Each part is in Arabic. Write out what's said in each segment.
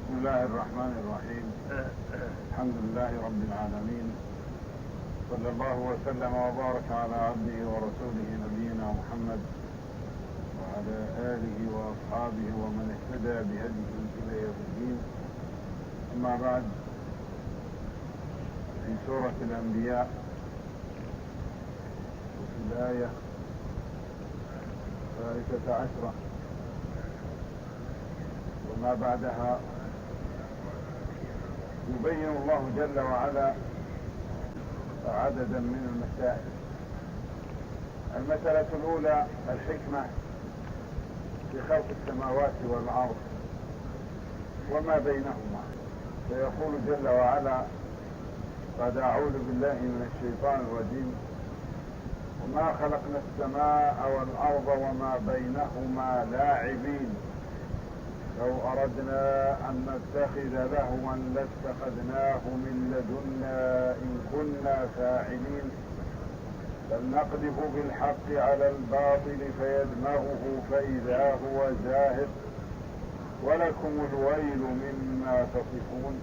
بسم الله الرحمن الرحيم. الحمد لله رب العالمين، صلى الله وسلم وبارك على عبده ورسوله نبينا محمد وعلى آله وأصحابه ومن اهتدى بهديه إلى يوم الدين. أما بعد، في سورة الأنبياء وفي الآية 13 وما بعدها يبين الله جل وعلا عددا من المسائل. المسألة الأولى الحكمة في خلق السماوات والأرض وما بينهما، فيقول جل وعلا بعد أعوذ بالله من الشيطان الرجيم: وما خلقنا السماء والأرض وما بينهما لاعبين لو أردنا أن نتخذ لهوا لاتخذناه من لدنا إن كنا فاعلين بل نقذف بالحق على الباطل فيدمغه فإذا هو زاهق ولكم الويل مما تصفون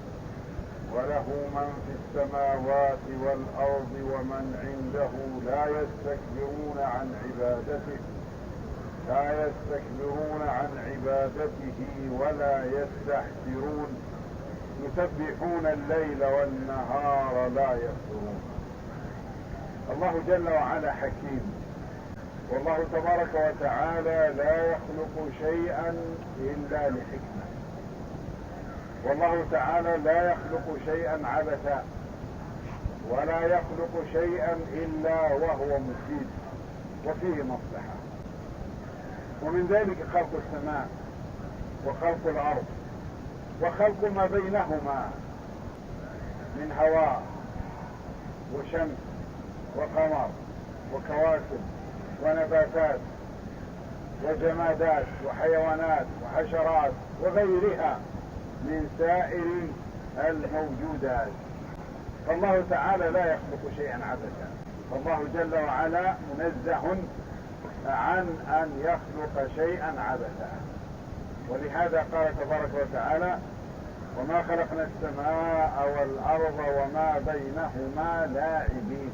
وله من في السماوات والأرض ومن عنده لا يستكبرون عن عبادته ولا يستحسرون يسبحون الليل والنهار لا يفترون. الله جل وعلا حكيم، والله تبارك وتعالى لا يخلق شيئا إلا لحكمة، والله تعالى لا يخلق شيئا عبثا ولا يخلق شيئا إلا وهو مفيد وفيه مصلحة. ومن ذلك خلق السماء وخلق الأرض وخلق ما بينهما من هواء وشمس وقمر وكواكب ونباتات وجمادات وحيوانات وحشرات وغيرها من سائر الموجودات. فالله تعالى لا يخلق شيئا عبثا، فالله جل وعلا منزه عن أن يخلق شيئا عبثا. ولهذا قال تبارك وتعالى: وما خلقنا السماء والأرض وما بينهما لاعبين.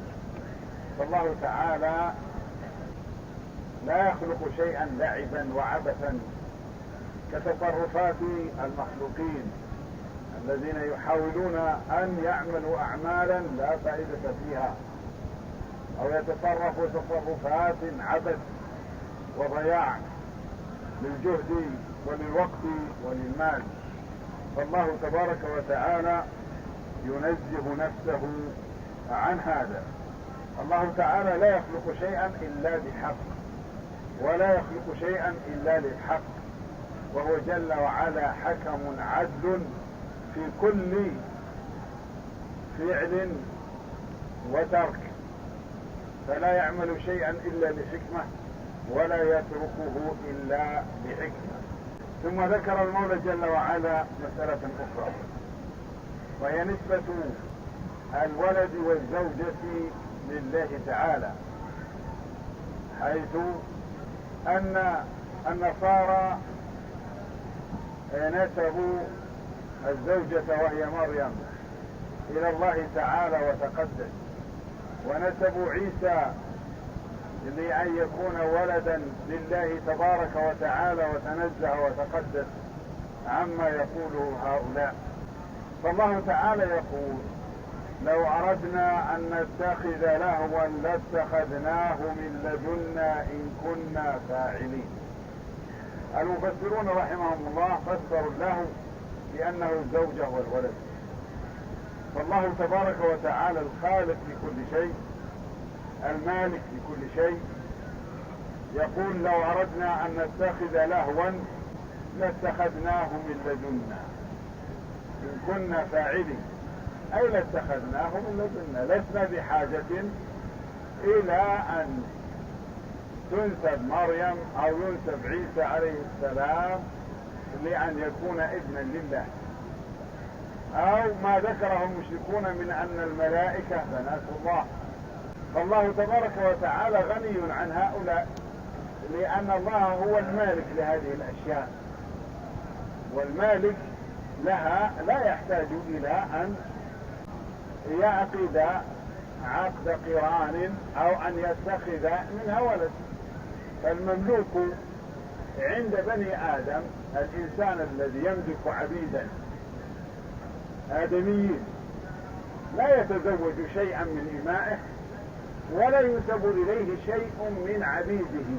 فالله تعالى لا يخلق شيئا لعبا وعبثا كتصرفات المخلوقين الذين يحاولون أن يعملوا أعمالا لا فائدة فيها أو يتصرفوا تصرفات عبث وضياع للجهد وللوقت وللمال. فالله تبارك وتعالى ينزه نفسه عن هذا. الله تعالى لا يخلق شيئا إلا بحق ولا يخلق شيئا إلا للحق، وهو جل وعلا حكم عدل في كل فعل وترك، فلا يعمل شيئا إلا لحكمة ولا يتركه إلا بحكمة. ثم ذكر المولى جل وعلا مسألة أخرى، وهي نسبة الولد والزوجة لله تعالى، حيث أن النصارى نسبوا الزوجة وهي مريم إلى الله تعالى وتقدس، ونسبوا عيسى لأن يكون ولدا لله تبارك وتعالى وتنزه وتقدس عما يقوله هؤلاء. فالله تعالى يقول: لو أردنا أن نتخذ لهوا لاتخذناه من لدنا إن كنا فاعلين. المفسرون رحمهم الله فسروا اللهو بأنه الزوجة والولد. فالله تبارك وتعالى الخالق لكل شيء، المالك لكل شيء، يقول: لو أردنا أن نتخذ لهوا لاتخذناه من لدنا. إن كنا فاعلين، أي لاتخذناه من لدنا. لسنا بحاجة إلى أن تنسب مريم أو ينسب عيسى عليه السلام لأن يكون ابنا لله، أو ما ذكره المشركون من أن الملائكة بنات الله. فالله تبارك وتعالى غني عن هؤلاء، لأن الله هو المالك لهذه الأشياء، والمالك لها لا يحتاج إلى أن يعقد عقد قران أو أن يتخذ منها ولد. فالمملوك عند بني آدم الإنسان الذي يملك عبيدا آدميين لا يتزوج شيئا من إمائه ولا ينسب إليه شيء من عبيده.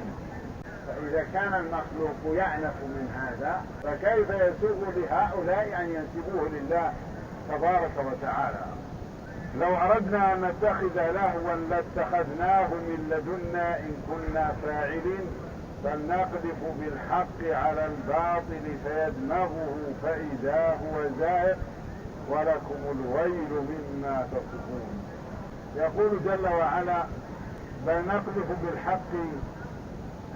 فإذا كان المخلوق يعنف من هذا فكيف يسوغ لهؤلاء أن ينسبوه لله تبارك وتعالى؟ لو أردنا أن نتخذ لهوا لاتخذناه من لدنا إن كنا فاعلين، بل نقذف بالحق على الباطل فيدمغه فإذا هو زاهق ولكم الويل مما تصفون. يقول جل وعلا: بل نقذف بالحق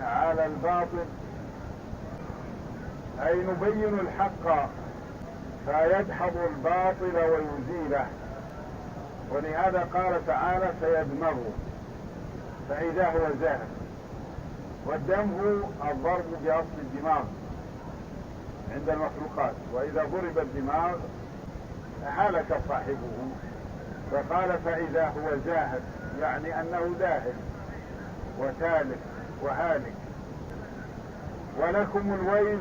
على الباطل، أي نبين الحق فيدحض الباطل ويزيله. ولهذا قال تعالى: فيدمغه، فإذا هو زاهق. والدمغ الضرب بأصل الدماغ عند المخلوقات، وإذا ضرب الدماغ هلك صاحبه، فقال فإذا هو زاهق، يعني أنه ذاهب وتالف وهالك. ولكم الويل،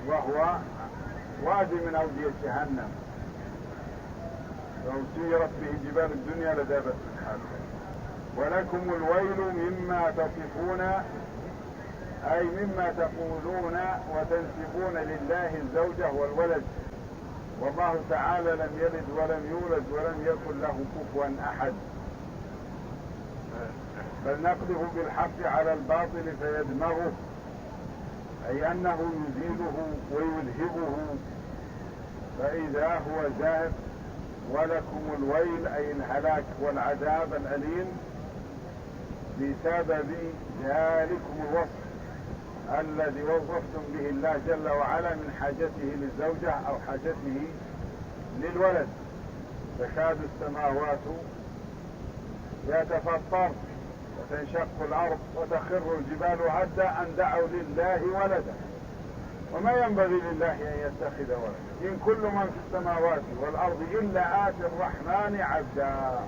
وهو وادي من أودية جهنم، لو سيرت به جبال الدنيا لذابت الحال. ولكم الويل مما تصفون، أي مما تقولون وتنسبون لله الزوجة والولد، والله تعالى لم يلد ولم يولد ولم يكن له كفوا أحد. بل نقذف بالحق على الباطل فيدمغه، أي أنه يزيله ويذهبه فإذا هو زاهق. ولكم الويل، أي الهلاك والعذاب الأليم بسبب ذلكم الوصف الذي وصفتم به الله جل وعلا من حاجته للزوجة أو حاجته للولد. تكاد السماوات يتفطر وتنشق الأرض وتخر الجبال هدا أن دعوا لله ولدا، وما ينبغي لله أن يتخذ ولدا. إن كل من في السماوات والأرض إلا آتي الرحمن عبدا.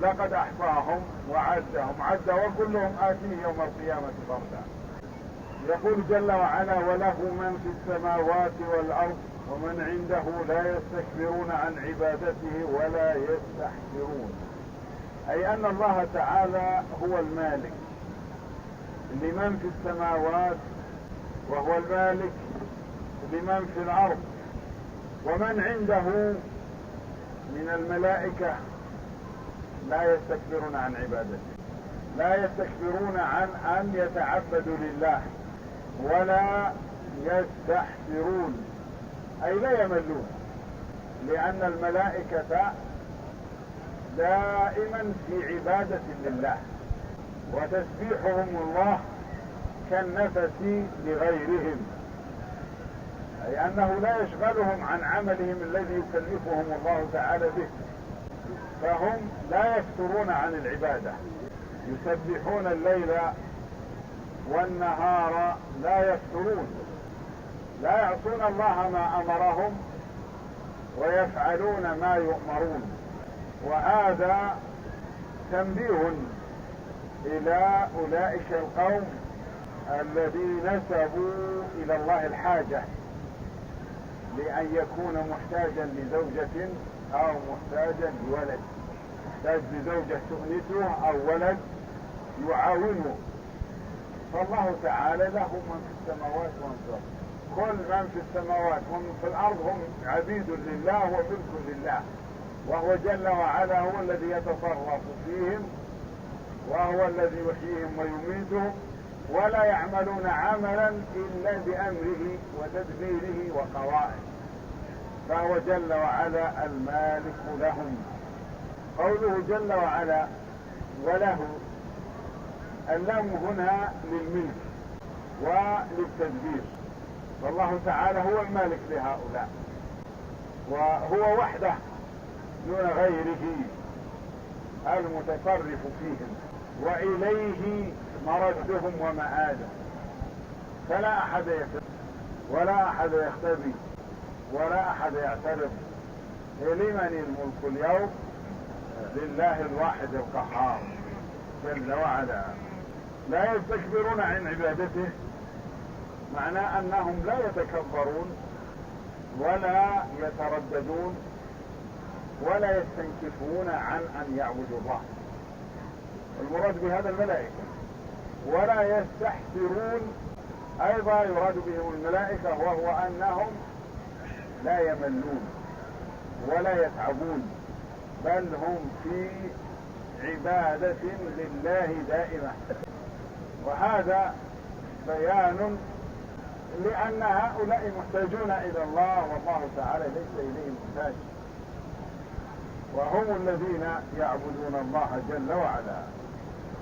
لقد أحصاهم وعدهم عدا وكلهم آتيه يوم القيامة فردا. يقول جل وعلا: وله من في السماوات والأرض ومن عنده لا يستكبرون عن عبادته ولا يستحسرون. أي أن الله تعالى هو المالك لمن في السماوات، وهو المالك لمن في الأرض، ومن عنده من الملائكة لا يستكبرون عن عبادته، لا يستكبرون عن أن يتعبدوا لله ولا يستحسرون، أي لا يملون، لأن الملائكة دائما في عبادة لله، وتسبيحهم الله كالنفس لغيرهم، أي أنه لا يشغلهم عن عملهم الذي يكلفهم الله تعالى به، فهم لا يفترون عن العبادة، يسبحون الليل والنهار لا يفترون، لا يعصون الله ما أمرهم ويفعلون ما يؤمرون. وهذا تنبيه إلى أولئك القوم الذين نسبوا إلى الله الحاجة، لأن يكون محتاجا لزوجة أو محتاجا لولد، محتاج لزوجة تؤنسه أو ولد يعاونه. فالله تعالى له من في السماوات ومن في الأرض، كل من في السماوات ومن في الأرض هم عبيد لله وملك لله، وهو جل وعلا هو الذي يتصرف فيهم، وهو الذي يحييهم ويميتهم، ولا يعملون عملا إلا بأمره وتدبيره وقضائه. فهو جل وعلا المالك لهم. قوله جل وعلا وله، اللام هنا للملك وللتدبير، فالله تعالى هو المالك لهؤلاء وهو وحده دون غيره المتصرف فيهم، وإليه مردهم ومآلهم، فلا أحد يكذب ولا أحد يختبي ولا أحد يعترض. لمن الملك اليوم؟ لله الواحد القهار جل وعلا. لا يستكبرون عن عبادته، معناه أنهم لا يتكبرون ولا يترددون ولا يستنكفون عن أن يعبدوا الله، المراد بهذا الملائكة. ولا يستحسرون، أيضا يراد بهم الملائكة، وهو أنهم لا يملون ولا يتعبون، بل هم في عبادة لله دائمة. وهذا بيان لأن هؤلاء محتاجون إلى الله، والله تعالى ليس إليهم محتاج، وهم الذين يعبدون الله جل وعلا.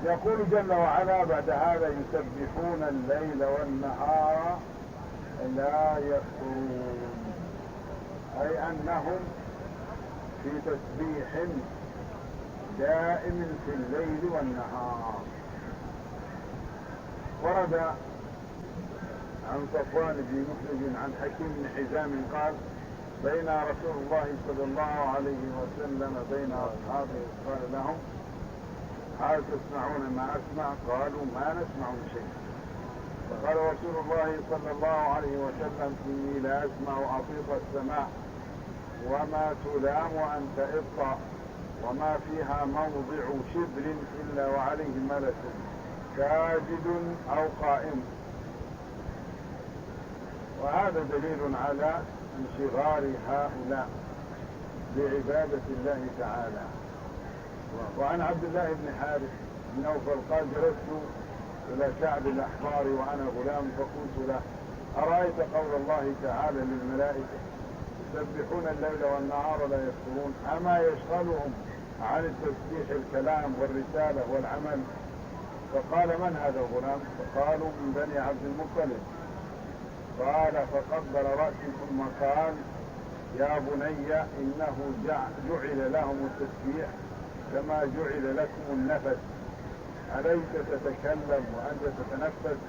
يقول جل وعلا بعد هذا يسبحون الليل والنهار لا يفترون، أي أنهم في تسبيح دائم في الليل والنهار. ورد عن صفوان بن محمد عن حكيم بن حزام قال بين رسول الله صلى الله عليه وسلم بين أصحابه قال لهم هل تسمعون ما أسمع؟ قالوا ما نسمع شيء. فقال رسول الله صلى الله عليه وسلم إني لا أسمع أطيط السماء وما تلام أنت إبطأ وما فيها موضع شبر إلا وعليه ملك ساجد أو قائم. وهذا دليل على انشغال هؤلاء بعبادة الله تعالى. وعن عبد الله بن حارث بن نوفل قال جلست إلى كعب الأحبار وأنا غلام فقلت له أرأيت قول الله تعالى للملائكة يسبحون الليل والنهار لا يفترون أما يشغلهم عن التسبيح الكلام والرسالة والعمل؟ فقال من هذا الغلام؟ فقالوا من بني عبد المطلب. قال فقبل رأسي ثم قال يا بني إنه جعل لهم التسبيح كما جعل لكم النفس، أليس تتكلم وأنت تتنفس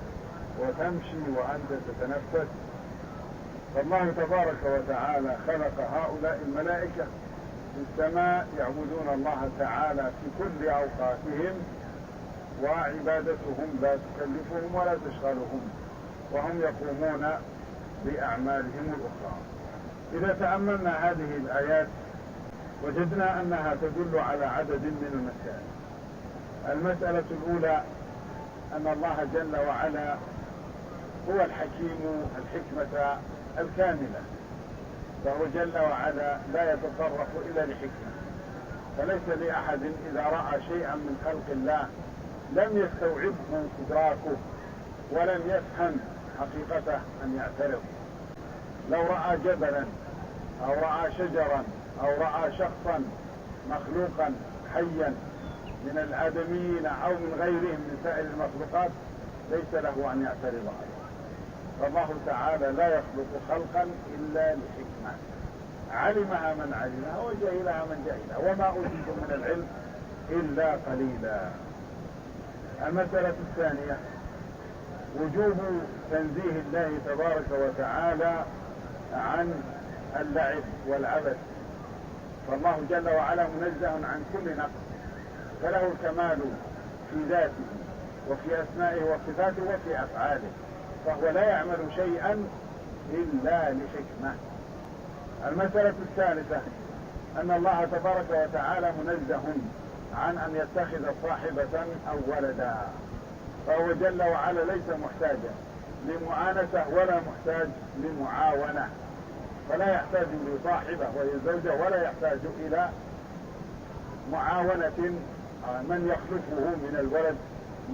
وتمشي وأنت تتنفس؟ فالله تبارك وتعالى خلق هؤلاء الملائكة في السماء يعبدون الله تعالى في كل أوقاتهم، وعبادتهم لا تكلفهم ولا تشغلهم، وهم يقومون بأعمالهم الأخرى. إذا تأملنا هذه الآيات وجدنا أنها تدل على عدد من المسائل. المسألة الأولى أن الله جل وعلا هو الحكيم الحكمة الكاملة، فهو جل وعلا لا يتصرف إلا لحكمة، فليس لأحد إذا رأى شيئا من خلق الله لم يستوعبه إدراكه ولم يفهم حقيقته أن يعترض. لو رأى جبلا أو رأى شجرا أو رأى شخصا مخلوقا حيا من الآدميين أو من غيرهم من سائر المخلوقات ليس له أن يعترض عليه. فالله تعالى لا يخلق خلقا إلا لحكمة علمها من علمها وجهلها من جهلها، وما أوتيتم من العلم إلا قليلا. المسألة الثانية وجوب تنزيه الله تبارك وتعالى عن اللعب والعبث، فالله جل وعلا منزه عن كل نقص، فله الكمال في ذاته وفي أسمائه وصفاته وفي أفعاله، فهو لا يعمل شيئا إلا لحكمة. المسألة الثالثة أن الله تبارك وتعالى منزه عن أن يتخذ صاحبة أو ولدا، فهو جل وعلا ليس محتاجا لمعانسة ولا محتاج لمعاونة، فلا يحتاج لصاحبة وهي زوجة ولا يحتاج إلى معاونة من يخلفه من الولد،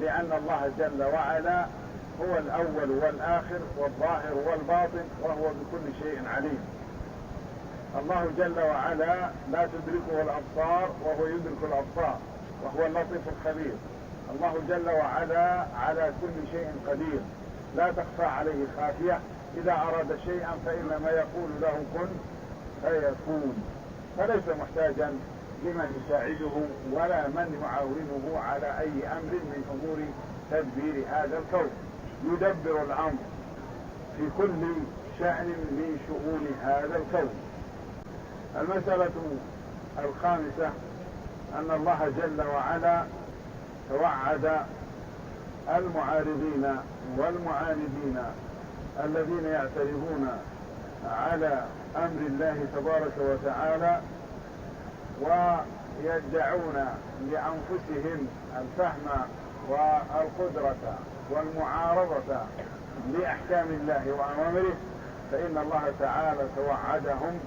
لأن الله جل وعلا هو الأول والآخر والظاهر والباطن وهو بكل شيء عليم. الله جل وعلا لا تدركه الأبصار وهو يدرك الأبصار وهو اللطيف الخبير. الله جل وعلا على كل شيء قدير، لا تخفى عليه خافية. إذا أراد شيئا فإنما يقول له كن فيكون، فليس محتاجا لمن يساعده ولا من يعاونه على أي أمر من أمور تدبير هذا الكون. يدبر الأمر في كل شأن من شؤون هذا الكون. المسألة الخامسة أن الله جل وعلا توعد المعارضين والمعاندين الذين يعترضون على أمر الله تبارك وتعالى ويدعون لأنفسهم الفهم والقدرة والمعارضة لأحكام الله وأوامره، فإن الله تعالى توعدهم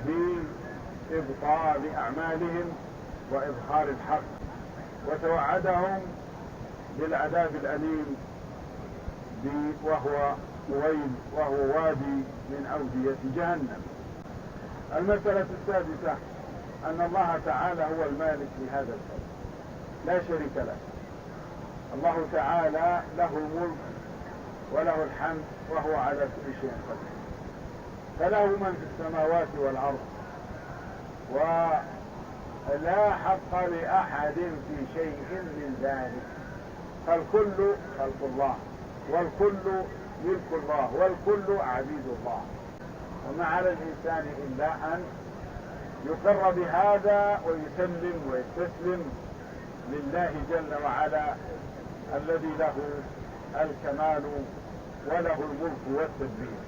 بإبطال أعمالهم وإظهار الحق، وتوعدهم بالعذاب الأليم وهو وادي من أودية جهنم. المسألة السادسة أن الله تعالى هو المالك لهذا الكون لا شريك له. الله تعالى له الملك وله الحمد وهو على كل شيء قدير، فله من في السماوات والأرض، ولا حق لأحد في شيء من ذلك، فالكل خلق الله والكل ملك الله والكل عبيد الله، وما على الإنسان إلا أن يقر بهذا ويسلم ويستسلم لله جل وعلا الذي له الكمال وله الملك والتدبير.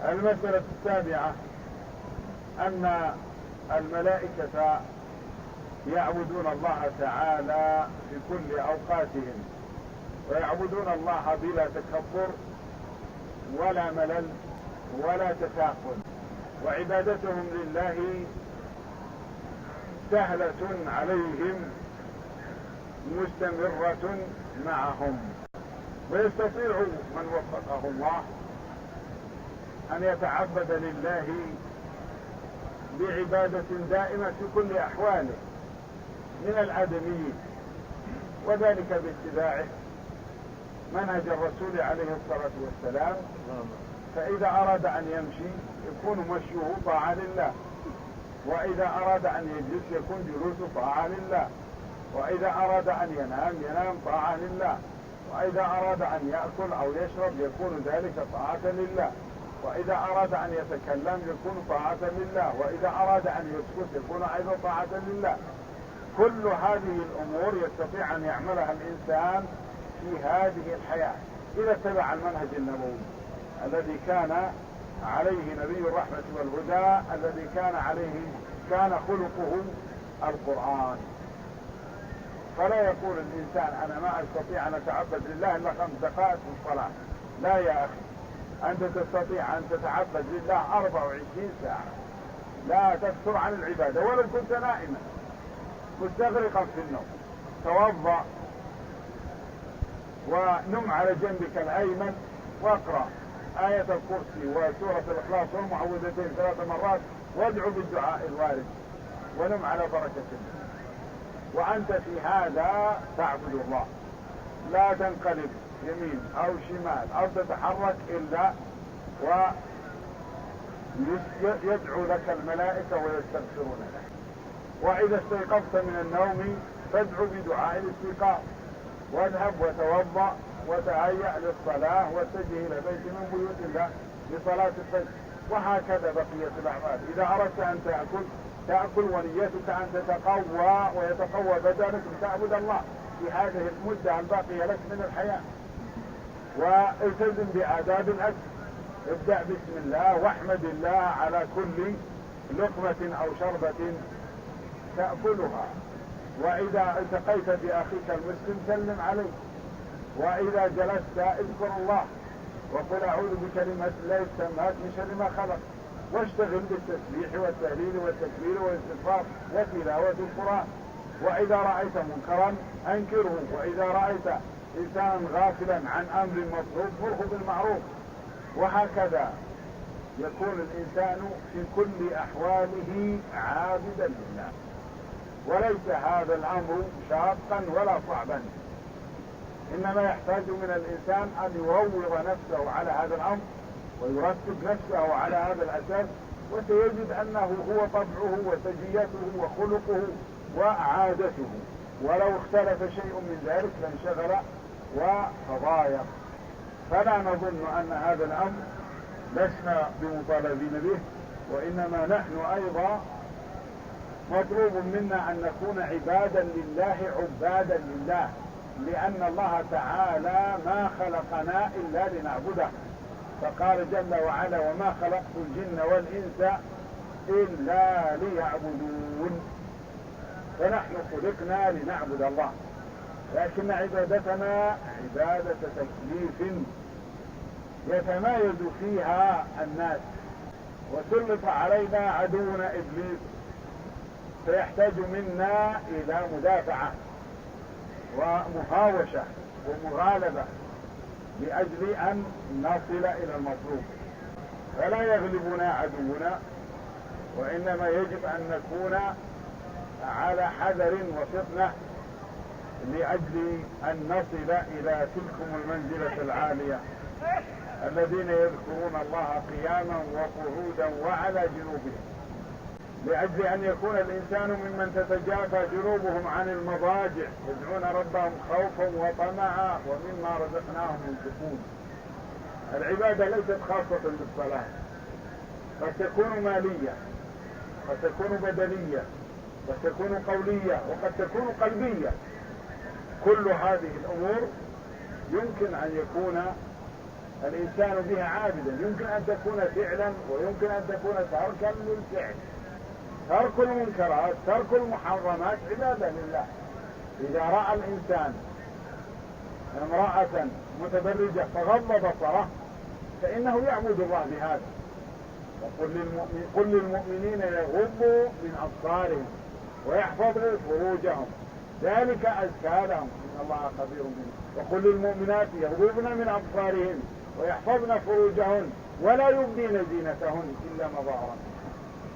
المسألة السابعة أن الملائكة يعبدون الله تعالى في كل أوقاتهم، ويعبدون الله بلا تكبر ولا ملل ولا تثاقل، وعبادتهم لله سهلة عليهم مستمرة معهم. ويستطيع من وفقه الله أن يتعبد لله بعبادة دائمة في كل أحواله من الآدميين، وذلك باتباعه منهج الرسول عليه الصلاة والسلام. فإذا أراد أن يمشي يكون مشيه طاعة لله، وإذا أراد أن يجلس يكون جلوسه طاعة لله، وإذا أراد أن ينام طاعة لله، وإذا أراد أن يأكل أو يشرب يكون ذلك طاعة لله، وإذا أراد أن يتكلم يكون طاعة لله، وإذا أراد أن يسكت يكون أيضا طاعة لله. كل هذه الأمور يستطيع أن يعملها الإنسان في هذه الحياة إذا اتبع المنهج النبوي الذي كان عليه نبي الرحمة والهدى، الذي كان خلقه القرآن. فلا يقول الإنسان أنا ما أستطيع أن أتعبد لله إلا 5 دقائق في الصلاة. لا يا أخي، أنت تستطيع أن تتعبد لله 24 ساعة، لا تكثر عن العبادة ولو كنت نائما مستغرقا في النوم. توضأ ونم على جنبك الأيمن واقرأ آية الكرسي وسورة الإخلاص والمعوذتين 3 مرات وادعو بالدعاء الوارد ونم على بركة الله. وأنت في هذا تعبد الله، لا تنقلب يمين أو شمال أو تتحرك إلا ويدعو لك الملائكة ويستغفرون لك. وإذا استيقظت من النوم فادعو بدعاء الاستيقاظ، واذهب وتوضأ وتهيأ للصلاة واتجه إلى بيت من بيوت الله لصلاة الفجر. وهكذا بقية الأعمال. إذا أردت أن تأكل ونيتك أن تتقوى ويتقوى بدنك لتعبد الله في هذه المدة الباقية لك من الحياة. والتزم بآداب الأكل، ابدأ بسم الله واحمد الله على كل لقمة أو شربة تأكلها. وإذا التقيت بأخيك المسلم سلم عليه، وإذا جلست اذكر الله وقل أعوذ بكلمات الله التامات من شر ما خلق، واشتغل بالتسبيح والتهليل والتكبير والاستغفار وتلاوة القرآن. وإذا رأيت منكرا أنكره، وإذا رأيت إنسانا غافلا عن أمر مطلوب مره بالمعروف. وهكذا يكون الإنسان في كل أحواله عابدا لله، وليس هذا الأمر شاقا ولا صعبا، إنما يحتاج من الإنسان أن يروض نفسه على هذا الأمر ويرتب نفسه على هذا الأساس، وسيجد أنه هو طبعه وسجيته وخلقه وعادته، ولو اختلف شيء من ذلك لانشغل وتضايق. فلا نظن أن هذا الأمر لسنا بمطالبين به، وإنما نحن أيضا مطلوب منا أن نكون عبادا لله عبادا لله، لأن الله تعالى ما خلقنا إلا لنعبده، فقال جل وعلا: وما خلقت الجن والإنس إلا ليعبدون. فنحن خلقنا لنعبد الله، لكن عبادتنا عبادة تكليف يتمايز فيها الناس، وسلط علينا عدونا إبليس، فيحتاج منا إلى مدافعة ومهاوشة ومغالبة لأجل أن نصل إلى المطلوب. فلا يغلبنا عدونا، وإنما يجب أن نكون على حذر وفطنة لأجل أن نصل إلى تلكم المنزلة العالية، الذين يذكرون الله قياما وقعودا وعلى جنوبهم، لأجل أن يكون الإنسان ممن تتجافى جنوبهم عن المضاجع، يدعون ربهم خوفا وطمعا ومما رزقناهم ينفقون. العبادة ليست خاصة بالصلاة، قد تكون مالية، قد تكون بدنية، قد تكون قولية، وقد تكون قلبية. كل هذه الأمور يمكن أن يكون الإنسان بها عابدا، يمكن أن تكون فعلا، ويمكن أن تكون تركا للفعل. ترك المنكرات، ترك المحرمات عبادة لله. إذا رأى الإنسان امرأة متبرجة فغض بصره فإنه يعبد الله بهذا. قل للمؤمنين يغضوا من أبصارهم ويحفظوا فروجهم ذلك أزكى لهم إن الله خبير بهم. وقل للمؤمنات يغضبن من أبصارهن ويحفظن فروجهن ولا يبدين زينتهن إلا ما ظهر،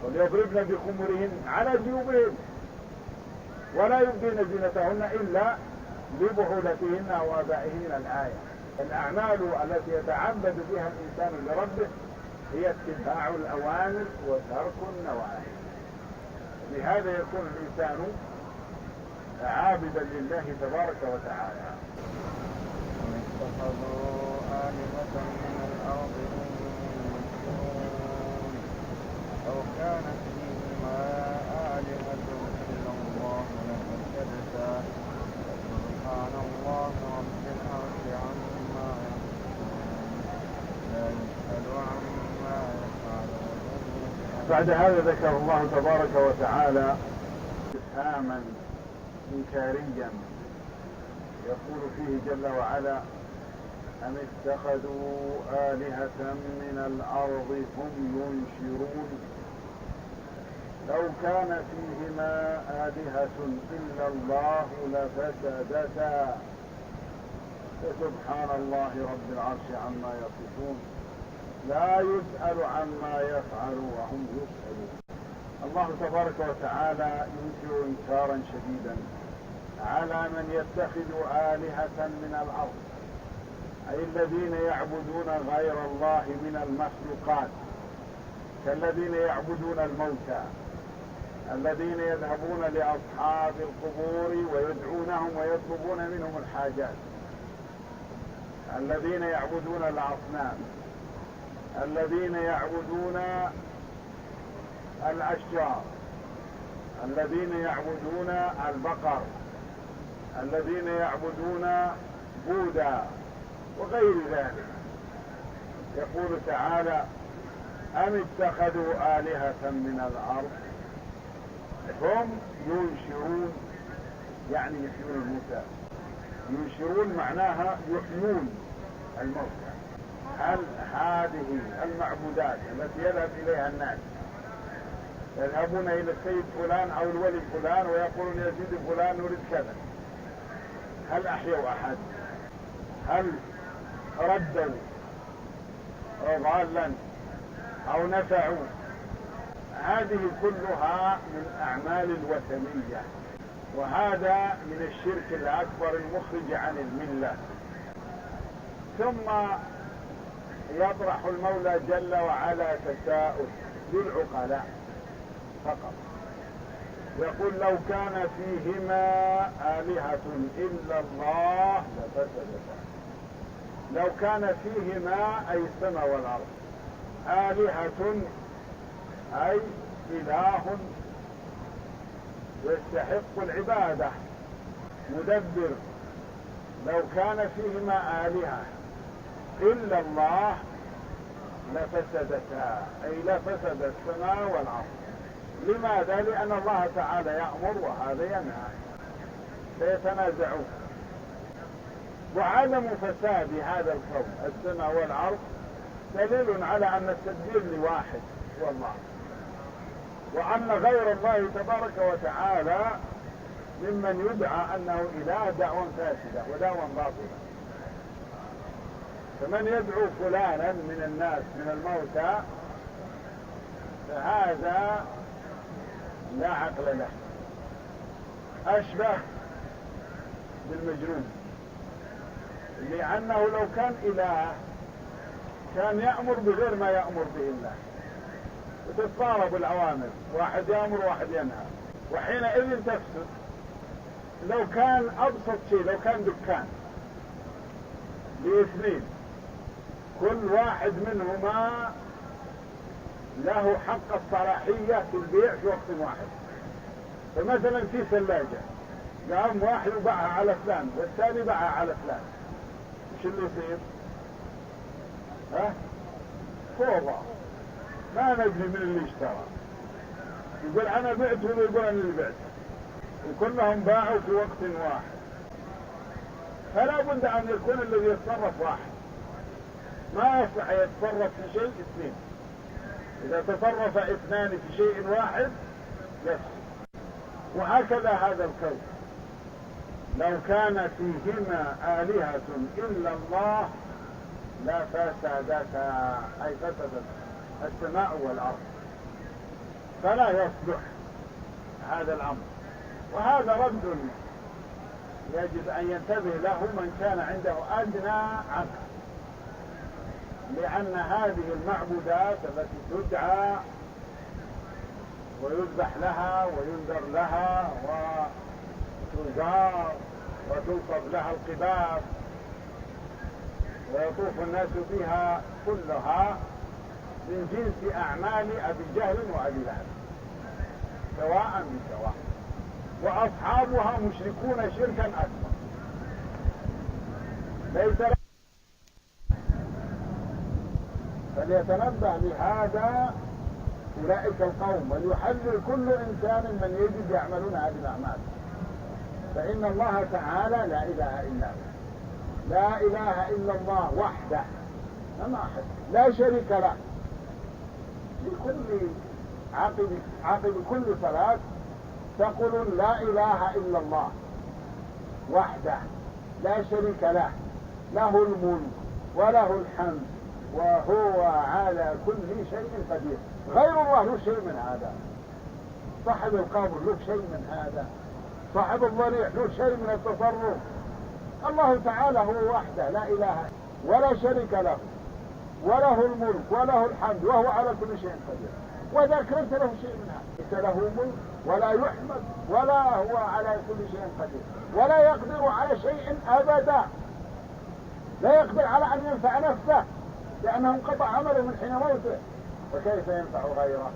وليضربن بخمرهن على جيوبهن ولا يبدين زينتهن إلا لبعولتهن أو آبائهن. الآية. الأعمال التي يتعبد بها الإنسان لربه هي اتباع الأوامر وترك النواهي. لهذا يكون الإنسان عابدا لله تبارك وتعالى. اتخذوا آلهة من الأرض ينشرون أو كانت فيهما آلهة إلا الله لفسدتا سبحان الله رب العرش عما يصفون لا يسأل عما يفعل وهم يسألون. بعد هذا ذكر الله تبارك وتعالى استفهاما إنكاريا يقول فيه جل وعلا: أم اتخذوا آلهة من الأرض هم ينشرون لو كان فيهما آلهة إلا الله لفسدتا فسبحان الله رب العرش عما يصفون لا يسأل عما يفعل وهم يسألون. الله تبارك وتعالى ينكر إنكارا شديدا على من يتخذ آلهة من الأرض، أي الذين يعبدون غير الله من المخلوقات، كالذين يعبدون الموتى، الذين يذهبون لأصحاب القبور ويدعونهم ويطلبون منهم الحاجات، الذين يعبدون الأصنام، الذين يعبدون الأشجار، الذين يعبدون البقر، الذين يعبدون بوذا وغير ذلك. يقول تعالى: أم اتخذوا آلهة من الأرض هم ينشرون، يعني يحيون الموتى. ينشرون معناها يحيون الموتى. هل هذه المعبودات التي يذهب إليها الناس يذهبون إلى السيد فلان أو الولي فلان ويقولون يا سيدي فلان نريد كذا، هل أحيوا أحد؟ هل ردوا ضالا؟ أو نفعوا. هذه كلها من أعمال الوثنية، وهذا من الشرك الأكبر المخرج عن الملة. ثم يطرح المولى جل وعلا تساؤل للعقلاء فقط، يقول لو كان فيهما آلهة إلا الله لفسدتا. لو كان فيهما أي السماء والأرض آلهة أي إله يستحق العبادة مدبر، لو كان فيهما آلهة إلا الله لفسدتا، أي لفسد السماء والأرض. لماذا؟ لأن الله تعالى يأمر وهذا ينهى، فيتنازعون. وعدم فساد هذا الكون السماء والأرض دليل على أن التدبير لواحد هو الله، وأن غير الله تبارك وتعالى ممن يدعى أنه إله دعوى فاسدة ودعوى باطلة. فمن يدعو فلانا من الناس من الموتى فهذا لا عقل له، أشبه بالمجنون، لأنه لو كان إله كان يأمر بغير ما يأمر به الله، وتتضارب الأوامر، واحد يأمر واحد ينهى، وحينئذ تفسد. لو كان أبسط شيء، لو كان دكان لاثنين كل واحد منهما له حق الصلاحية في البيع في وقت واحد، فمثلا في ثلاجة قام واحد وباعها على فلان والثاني باعها على فلان، وش اللي يصير؟ فوضى، ما ندري من اللي اشترى، يقول أنا بعت ولا يقول أنا اللي بعت، وكلهم باعوا في وقت واحد. فلا بد أن يكون الذي يتصرف واحد، ما يصح يتصرف في شيء اثنين. إذا تصرف اثنان في شيء واحد يفسد. وهكذا هذا الكون لو كان فيهما آلهة إلا الله لفسدتا، أي فسدت السماء والأرض، فلا يصلح هذا الأمر. وهذا رد يجب أن ينتبه له من كان عنده أدنى عقل، لأن هذه المعبودات التي تدعى ويذبح لها وينذر لها وتزار وتنصب لها القباب ويطوف الناس بها، كلها من جنس أعمال أبي جهل وأبي لهب سواء بسواء، وأصحابها مشركون شركا أكبر. ليس فليتنبه لهذا أولئك القوم، وليحذر كل إنسان من يجد يعملون هذه الأعمال، فإن الله تعالى لا إله إلا هو، لا إله إلا الله وحده ما أحد، لا شريك له. لكل عقب كل صلاة تقول لا إله إلا الله وحده لا شريك له، له الملك وله الحمد وهو على كل شيء قدير. غير الله له شيء من هذا، صاحب القبر له شيء من هذا، صاحب الضريح له شيء من التصرف. الله تعالى هو وحده لا إله ولا شريك له، وله الملك وله الحمد وهو على كل شيء قدير. وذاك ليس له شيء من هذا، ليس له ملك ولا يحمد ولا هو على كل شيء قدير، ولا يقدر على شيء أبدا، لا يقدر على أن ينفع نفسه لأنه انقطع عمله من حين موته، فكيف ينفع غيره؟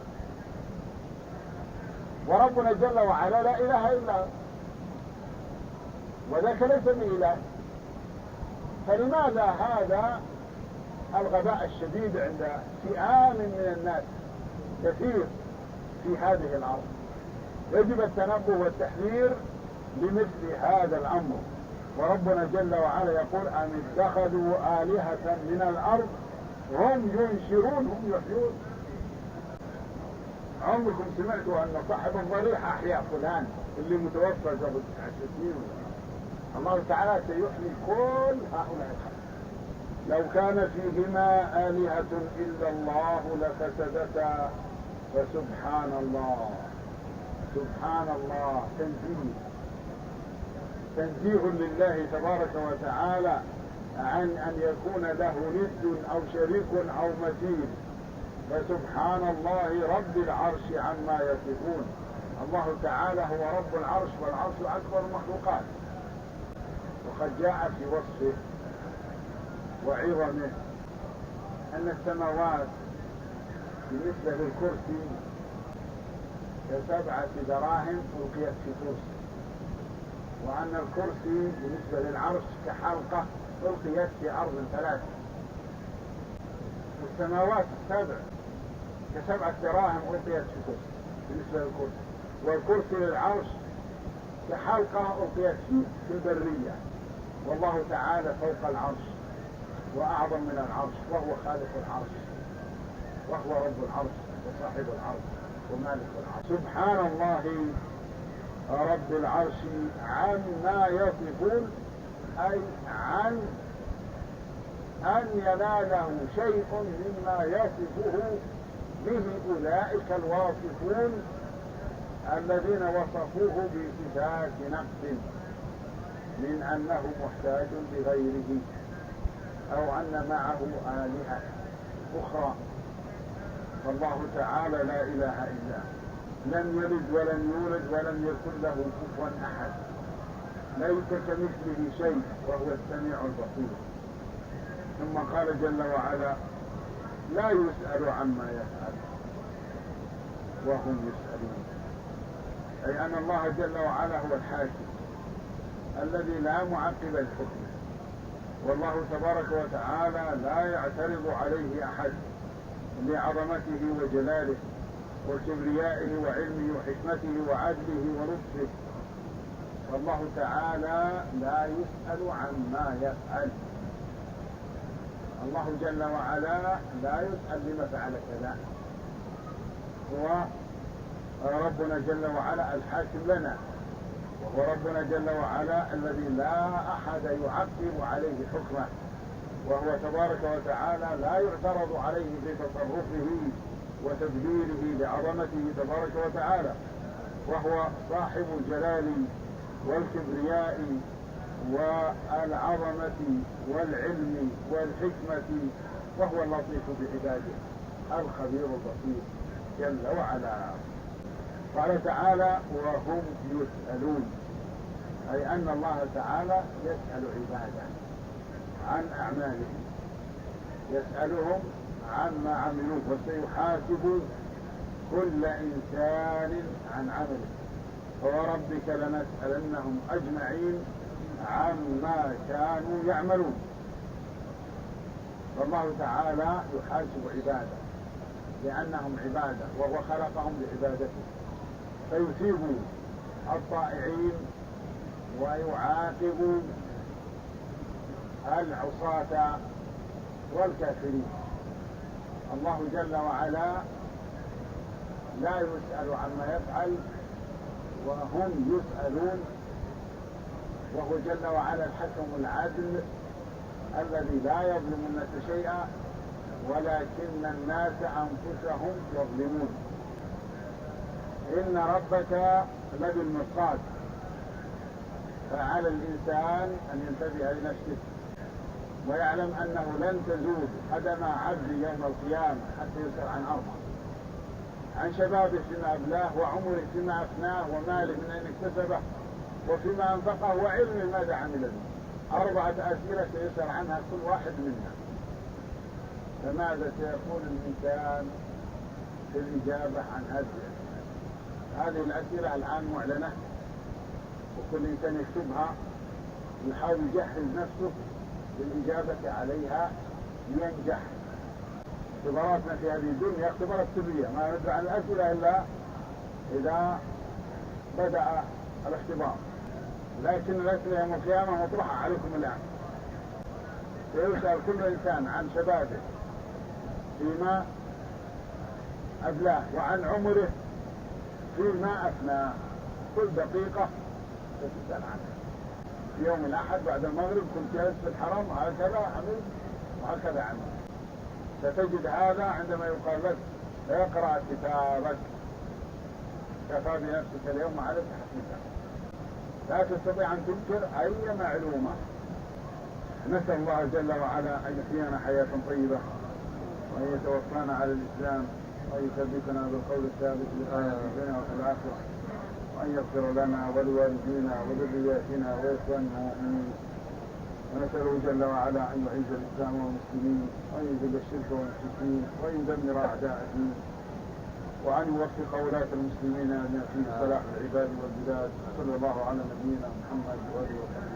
وربنا جل وعلا لا إله إلا هو، وذاك ليس بإله. فلماذا هذا الغباء الشديد عند فئام من الناس كثير في هذه الأرض؟ يجب التنبه والتحذير لمثل هذا الأمر. وربنا جل وعلا يقول أم اتخذوا آلهة من الأرض هم ينشرون هم يحيون. عمركم سمعتوا أن صاحب الضريح أحيا فلان اللي متوفى قبل 9 سنين؟ الله تعالى سيحيي كل هؤلاء الخلق لو كان فيهما آلهة إلا الله لفسدتا، فسبحان الله. سبحان الله، تنزيه لله تبارك وتعالى عن أن يكون له ند أو شريك أو مثيل. فسبحان الله رب العرش عما يصفون. الله تعالى هو رب العرش، والعرش أكبر المخلوقات. وقد جاء في وصفه وعظمه أن السماوات بالنسبة للكرسي ك7 دراهم ألقيت في كرسي، وأن الكرسي بالنسبة للعرش كحلقة ألقيت في أرض 3. والسماوات ك7 دراهم ألقيت في كرسي بالنسبة للكرسي، والكرسي للعرش كحلقة ألقيت في البرية. والله تعالى فوق العرش وأعظم من العرش، وهو خالق العرش، وهو رب العرش وصاحب العرش ومالك العرش. سبحان الله رب العرش عما يصفون، أي عن أن يناله شيء مما يصفه به أولئك الواصفون الذين وصفوه بصفات نقص، من أنه محتاج لغيره، أو أن معه آلهة أخرى. فالله تعالى لا إله إلا هو، لم يلد ولم يولد ولم يكن له كفوا أحد، ليس كمثله شيء، وهو السميع البصير. ثم قال جل وعلا: لا يسأل عما يفعل وهم يسألون. أي أن الله جل وعلا هو الحاكم الذي لا معقب لحكمه، والله تبارك وتعالى لا يعترض عليه أحد لعظمته وجلاله وكبريائه وعلمه وحكمته وعدله ولطفه. والله تعالى لا يسأل عما يفعل. الله جل وعلا لا يسأل لما فعل كذا. هو ربنا جل وعلا الحاكم لنا، وهو ربنا جل وعلا الذي لا أحد يعقب عليه حكمه، وهو تبارك وتعالى لا يعترض عليه في تصرفه وتدبيره لعظمته تبارك وتعالى، وهو صاحب الجلال والكبرياء والعظمة والعلم والحكمة، وهو اللطيف بعباده الخبير البصير جل وعلا. قال تعالى: وهم يسألون، أي أن الله تعالى يسأل عباده عن أعمالهم، يسألهم عما عملوه، وسيحاسب كل إنسان عن عمله. فوربك لنسألنهم أجمعين عما كانوا يعملون. فالله تعالى يحاسب عباده لأنهم عباده، وهو خلقهم لعبادته، فيثيب الطائعين ويعاقب العصاة والكافرين. الله جل وعلا لا يسأل عما يفعل وهم يسألون، وهو جل وعلا الحكم العدل الذي لا يظلم الناس شيئا، ولكن الناس أنفسهم يظلمون. إن ربك لبالمرصاد، فعلى الإنسان أن ينتبه لنفسه ويعلم أنه لن تزول قدم عبد يوم القيامة حتى يسأل عن 4: عن شبابه فيما أبلاه، وعمره فيما أفناه، وماله من أين اكتسبه، وفيما أنفقه، وعلمه ماذا عمل به. 4 أسئلة سيسأل عنها كل واحد منا. فماذا سيقول الإنسان في الإجابة عن هذه الأسئلة؟ الآن معلنة، وكل إنسان يكتبها يحاول يجهز نفسه للإجابة عليها لينجح. اختباراتنا في هذه الدنيا اختبارات سرية، ما ندري عن الأسئلة إلا إذا بدأ الاختبار، لكن الأسئلة يوم القيامة مطرحة عليكم الآن. سيسأل كل إنسان عن شبابه فيما أبلاه، وعن عمره فيما أفناه. كل دقيقة ستسأل عنها. في يوم الأحد بعد المغرب كنت جالس في الحرام هكذا عملت، وهكذا عنه. ستجد هذا عندما يقال لك اقرأ كتابك كفى بنفسك اليوم عليك حسيبا، لا تستطيع أن تنكر أي معلومة. نسأل الله جل وعلا أن يحيينا حياة طيبة، وأن يتوفانا على الإسلام، وأن يثبتنا بالقول الثابت في الدنيا وفي الآخرة، وأن يغفر لنا ولوالدينا وذرياتنا وإخواننا المؤمنين. ونسأله جل وعلا أن يعز الإسلام والمسلمين، وأن يذل الشرك والمشركين، وأن يدمر أعداء الدين، وأن يوفق ولاة المسلمين في صلاح العباد والبلاد. صلى الله على نبينا محمد وآله وصحبه.